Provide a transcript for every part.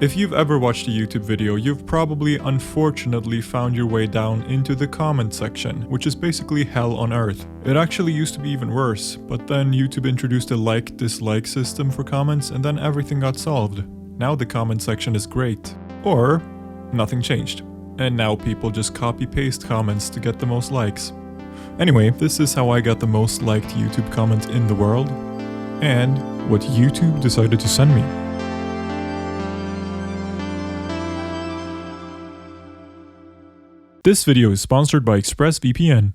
If you've ever watched a YouTube video, you've probably unfortunately found your way down into the comment section, which is basically hell on earth. It actually used to be even worse, but then YouTube introduced a like-dislike system for comments and then everything got solved. Now the comment section is great. Or, nothing changed. And now people just copy-paste comments to get the most likes. Anyway, this is how I got the most liked YouTube comment in the world, and what YouTube decided to send me. This video is sponsored by ExpressVPN.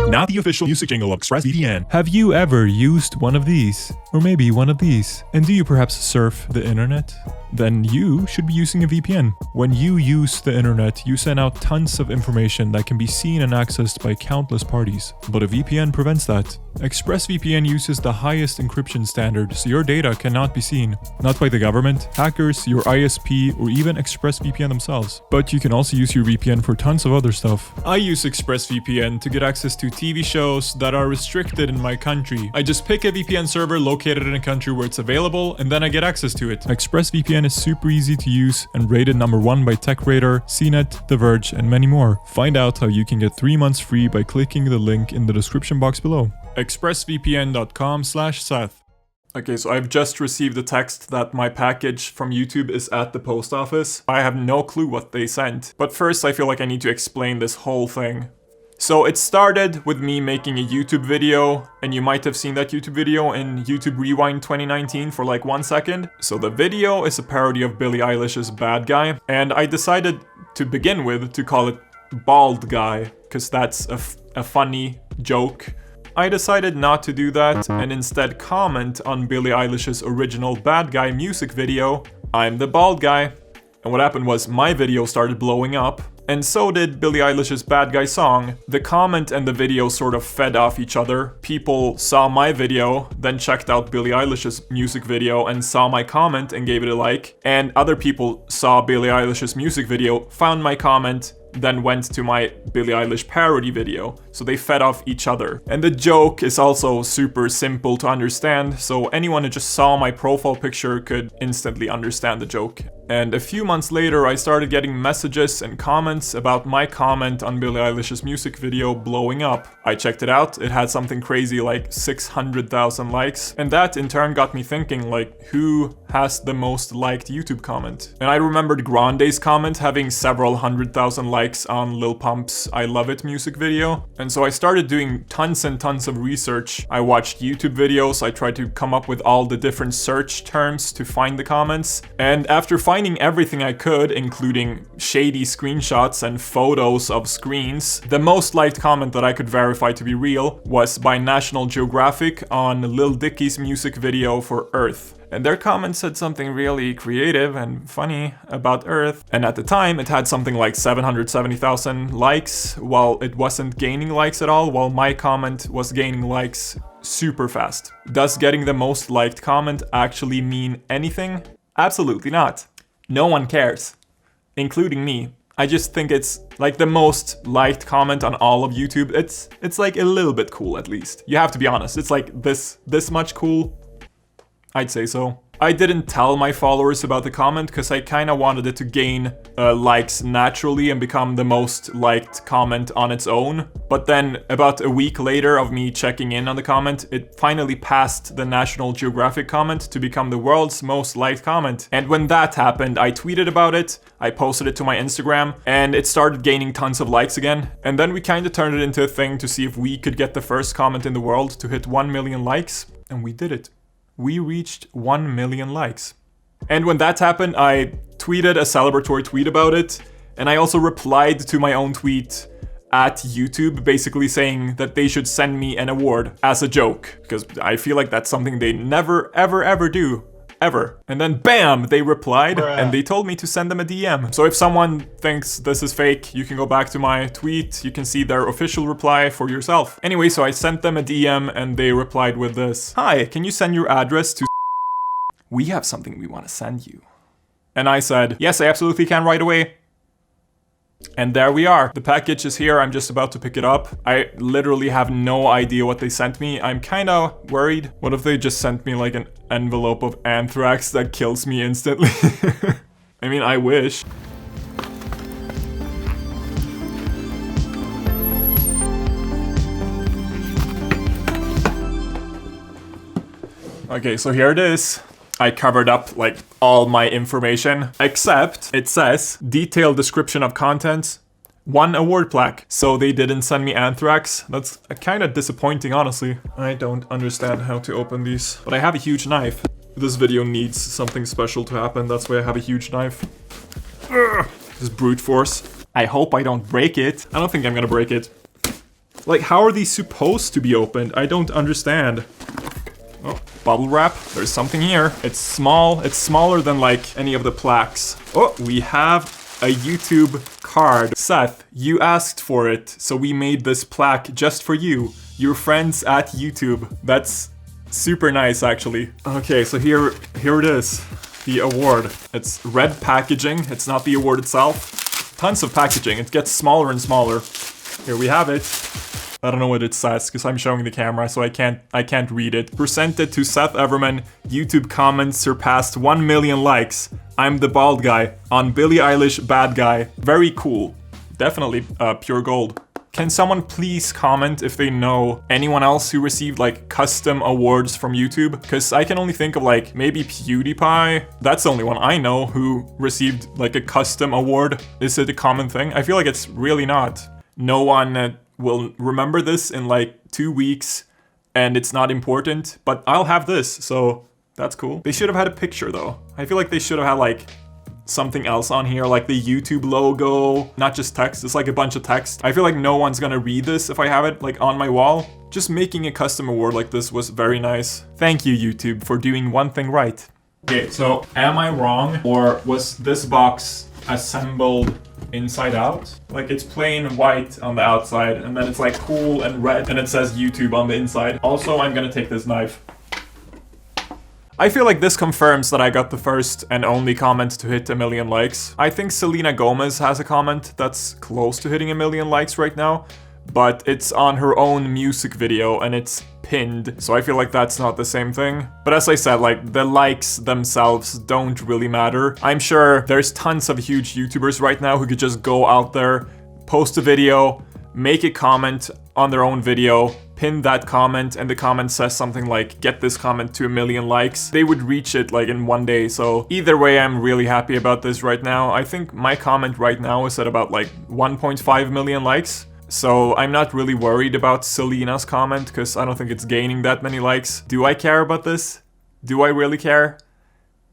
Not the official music jingle of ExpressVPN. Have you ever used one of these? Or maybe one of these? And do you perhaps surf the internet? Then you should be using a VPN. When you use the internet, you send out tons of information that can be seen and accessed by countless parties. But a VPN prevents that. ExpressVPN uses the highest encryption standard, so your data cannot be seen. Not by the government, hackers, your ISP, or even ExpressVPN themselves. But you can also use your VPN for tons of other stuff. I use ExpressVPN to get access to TV shows that are restricted in my country. I just pick a VPN server located in a country where it's available, and then I get access to it. ExpressVPN is super easy to use and rated #1 by TechRadar, CNET, The Verge, and many more. Find out how you can get 3 months free by clicking the link in the description box below. expressvpn.com/Seth. Okay, so I've just received a text that my package from YouTube is at the post office. I have no clue what they sent. But first I feel like I need to explain this whole thing. So it started with me making a YouTube video, and you might have seen that YouTube video in YouTube Rewind 2019 for like 1 second. So the video is a parody of Billie Eilish's Bad Guy, and I decided to begin with to call it Bald Guy, because that's a funny joke. I decided not to do that and instead comment on Billie Eilish's original Bad Guy music video, I'm the Bald Guy. And what happened was my video started blowing up, and so did Billie Eilish's Bad Guy song. The comment and the video sort of fed off each other. People saw my video, then checked out Billie Eilish's music video and saw my comment and gave it a like. And other people saw Billie Eilish's music video, found my comment, then went to my Billie Eilish parody video. So they fed off each other. And the joke is also super simple to understand, so anyone who just saw my profile picture could instantly understand the joke. And a few months later, I started getting messages and comments about my comment on Billie Eilish's music video blowing up. I checked it out, it had something crazy like 600,000 likes, and that in turn got me thinking, like, who has the most liked YouTube comment? And I remembered Grande's comment having several 100,000 likes on Lil Pump's I Love It music video. And so I started doing tons and tons of research. I watched YouTube videos, I tried to come up with all the different search terms to find the comments, and after finding everything I could, including shady screenshots and photos of screens, the most liked comment that I could verify to be real was by National Geographic on Lil Dicky's music video for Earth. And their comment said something really creative and funny about Earth. And at the time, it had something like 770,000 likes, while it wasn't gaining likes at all, while my comment was gaining likes super fast. Does getting the most liked comment actually mean anything? Absolutely not. No one cares, including me. I just think it's like the most liked comment on all of YouTube. It's like a little bit cool, at least. You have to be honest. It's like this much cool. I'd say so. I didn't tell my followers about the comment because I kind of wanted it to gain likes naturally and become the most liked comment on its own. But then about a week later of me checking in on the comment, it finally passed the National Geographic comment to become the world's most liked comment. And when that happened, I tweeted about it, I posted it to my Instagram, and it started gaining tons of likes again. And then we kind of turned it into a thing to see if we could get the first comment in the world to hit 1 million likes, and we did it. We reached 1 million likes. And when that happened, I tweeted a celebratory tweet about it, and I also replied to my own tweet at YouTube, basically saying that they should send me an award as a joke, because I feel like that's something they never, ever do. Ever. And then bam, they replied, and they told me to send them a DM. So if someone thinks this is fake, you can go back to my tweet, you can see their official reply for yourself. Anyway, so I sent them a DM and they replied with this: "Hi, can you send your address to we have something we want to send you." And I said, "Yes, I absolutely can right away." And there we are. The package is here. I'm just about to pick it up. I literally have no idea what they sent me. I'm kind of worried. What if they just sent me like an envelope of anthrax that kills me instantly? I mean, I wish. Okay, so here it is. I covered up like all my information, except it says detailed description of contents, 1 award plaque. So they didn't send me Anthrax. That's kind of disappointing, honestly. I don't understand how to open these, but I have a huge knife. This video needs something special to happen. That's why I have a huge knife. Ugh. This brute force. I hope I don't break it. I don't think I'm gonna break it. Like, how are these supposed to be opened? I don't understand. Oh, bubble wrap. There's something here. It's small. It's smaller than like any of the plaques. Oh, we have a YouTube card. Seth, you asked for it, so we made this plaque just for you. Your friends at YouTube. That's super nice, actually. Okay, so here it is. The award. It's red packaging. It's not the award itself. Tons of packaging. It gets smaller and smaller. Here we have it. I don't know what it says because I'm showing the camera, so I can't read it. Presented to Seth Everman. YouTube comments surpassed 1 million likes. I'm the bald guy on Billie Eilish Bad Guy. Very cool. Definitely pure gold. Can someone please comment if they know anyone else who received like custom awards from YouTube? Because I can only think of like maybe PewDiePie. That's the only one I know who received like a custom award. Is it a common thing? I feel like it's really not. No one will remember this in like 2 weeks and it's not important, but I'll have this, so that's cool. They should have had a picture though. I feel like they should have had like something else on here, like the YouTube logo, not just text. It's like a bunch of text. I feel like no one's gonna read this if I have it like on my wall. Just making a custom award like this was very nice. Thank you, YouTube, for doing one thing right. Okay, so am I wrong, or was this box assembled inside out? Like, it's plain white on the outside and then it's like cool and red and it says YouTube on the inside. Also, I'm gonna take this knife. I feel like this confirms that I got the first and only comment to hit 1 million likes. I think Selena Gomez has a comment that's close to hitting 1 million likes right now, but it's on her own music video and it's pinned, so I feel like that's not the same thing. But as I said, like, the likes themselves don't really matter. I'm sure there's tons of huge YouTubers right now who could just go out there, post a video, make a comment on their own video, pin that comment, and the comment says something like, get this comment to 1 million likes. They would reach it like in 1 day, so either way, I'm really happy about this right now. I think my comment right now is at about like 1.5 million likes. So I'm not really worried about Selena's comment because I don't think it's gaining that many likes. Do I care about this? Do I really care?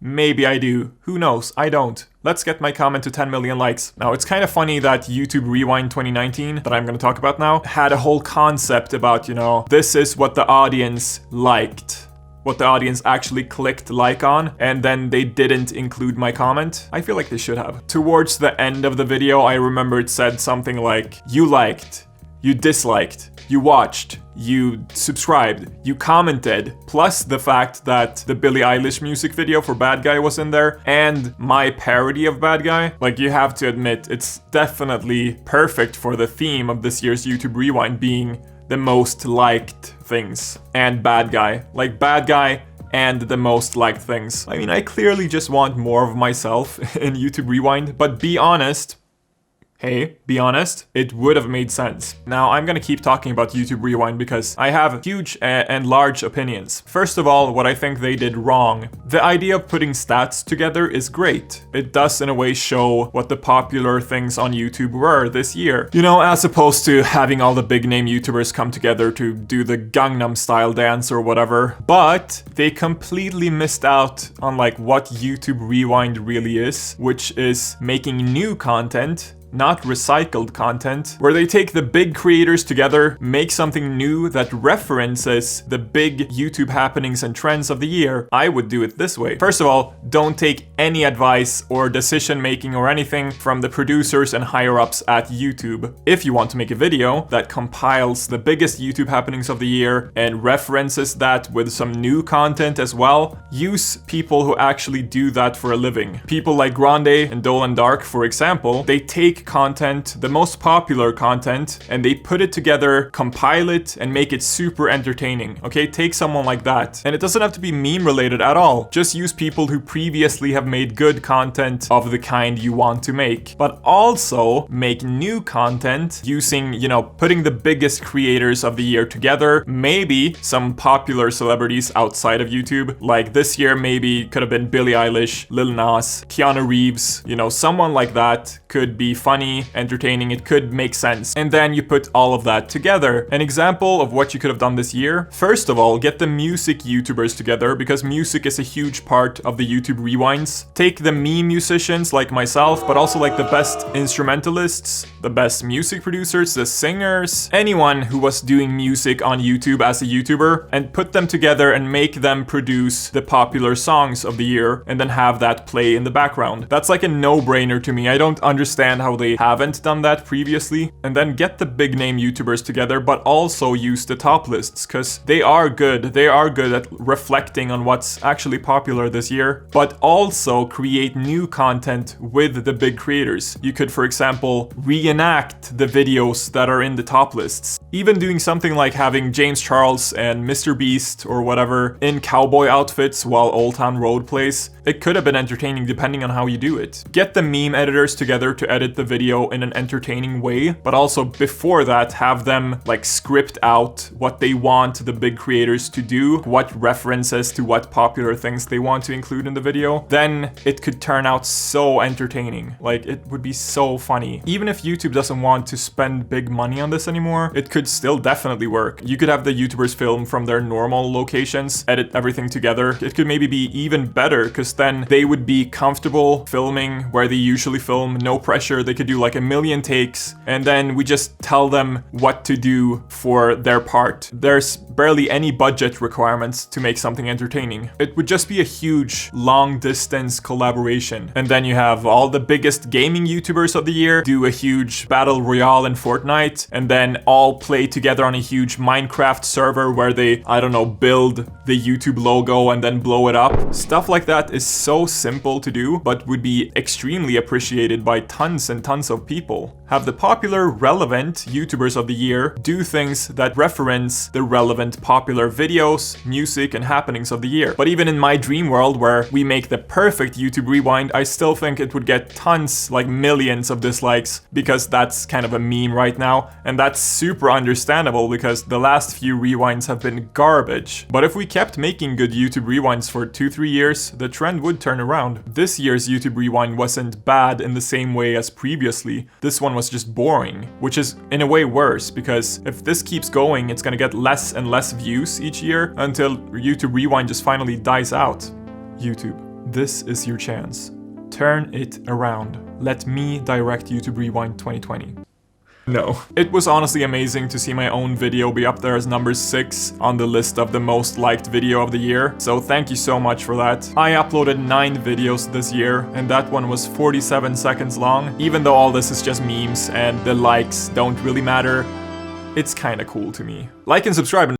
Maybe I do. Who knows? I don't. Let's get my comment to 10 million likes. Now, it's kind of funny that YouTube Rewind 2019, that I'm going to talk about now, had a whole concept about, you know, this is what the audience liked. What the audience actually clicked like on, and then they didn't include my comment. I feel like they should have. Towards the end of the video, I remember it said something like, you liked, you disliked, you watched, you subscribed, you commented, plus the fact that the Billie Eilish music video for Bad Guy was in there, and my parody of Bad Guy. Like, you have to admit, it's definitely perfect for the theme of this year's YouTube Rewind being the most liked things, and Bad Guy. Like, Bad Guy and the most liked things. I mean, I clearly just want more of myself in YouTube Rewind, but be honest, hey, be honest, it would have made sense. Now, I'm gonna keep talking about YouTube Rewind because I have huge and large opinions. First of all, what I think they did wrong. The idea of putting stats together is great. It does in a way show what the popular things on YouTube were this year. You know, as opposed to having all the big name YouTubers come together to do the Gangnam Style dance or whatever. But they completely missed out on like what YouTube Rewind really is, which is making new content, not recycled content, where they take the big creators together, make something new that references the big YouTube happenings and trends of the year. I would do it this way. First of all, don't take any advice or decision making or anything from the producers and higher ups at YouTube. If you want to make a video that compiles the biggest YouTube happenings of the year and references that with some new content as well, use people who actually do that for a living. People like Grande and Dolan Dark, for example, they take big content, the most popular content, and they put it together, compile it, and make it super entertaining. Okay, take someone like that. And it doesn't have to be meme related at all. Just use people who previously have made good content of the kind you want to make. But also make new content using, you know, putting the biggest creators of the year together. Maybe some popular celebrities outside of YouTube. Like this year, maybe could have been Billie Eilish, Lil Nas, Keanu Reeves, you know, someone like that could be funny, entertaining, it could make sense. And then you put all of that together. An example of what you could have done this year, first of all, get the music YouTubers together, because music is a huge part of the YouTube rewinds. Take the meme musicians like myself, but also like the best instrumentalists, the best music producers, the singers, anyone who was doing music on YouTube as a YouTuber, and put them together and make them produce the popular songs of the year and then have that play in the background. That's like a no-brainer to me. I don't understand how they haven't done that previously. And then get the big name YouTubers together, but also use the top lists, because they are good. They are good at reflecting on what's actually popular this year, but also create new content with the big creators. You could, for example, reenact the videos that are in the top lists. Even doing something like having James Charles and Mr. Beast or whatever in cowboy outfits while Old Town Road plays. It could have been entertaining depending on how you do it. Get the meme editors together to edit the video in an entertaining way, but also before that have them like script out what they want the big creators to do, what references to what popular things they want to include in the video. Then it could turn out so entertaining. Like, it would be so funny. Even if YouTube doesn't want to spend big money on this anymore, it could still definitely work. You could have the YouTubers film from their normal locations, edit everything together. It could maybe be even better, because then they would be comfortable filming where they usually film, no pressure. They could do like 1,000,000 takes, and then we just tell them what to do for their part. There's barely any budget requirements to make something entertaining. It would just be a huge long distance collaboration. And then you have all the biggest gaming YouTubers of the year do a huge battle royale in Fortnite, and then all play together on a huge Minecraft server where they, I don't know, build the YouTube logo and then blow it up. Stuff like that is so simple to do, but would be extremely appreciated by tons and tons of people. Have the popular, relevant YouTubers of the year do things that reference the relevant popular videos, music, and happenings of the year. But even in my dream world where we make the perfect YouTube rewind, I still think it would get tons, like millions of dislikes, because that's kind of a meme right now. And that's super understandable because the last few rewinds have been garbage. But if we kept making good YouTube rewinds for 2-3 years, the trend would turn around. This year's YouTube rewind wasn't bad in the same way as previously. This one was just boring, which is in a way worse, because if this keeps going, it's gonna get less and less views each year until YouTube Rewind just finally dies out. YouTube, this is your chance. Turn it around. Let me direct YouTube Rewind 2020. No. It was honestly amazing to see my own video be up there as number 6 on the list of the most liked video of the year, so thank you so much for that. I uploaded 9 videos this year, and that one was 47 seconds long. Even though all this is just memes and the likes don't really matter, it's kinda cool to me. Like and subscribe.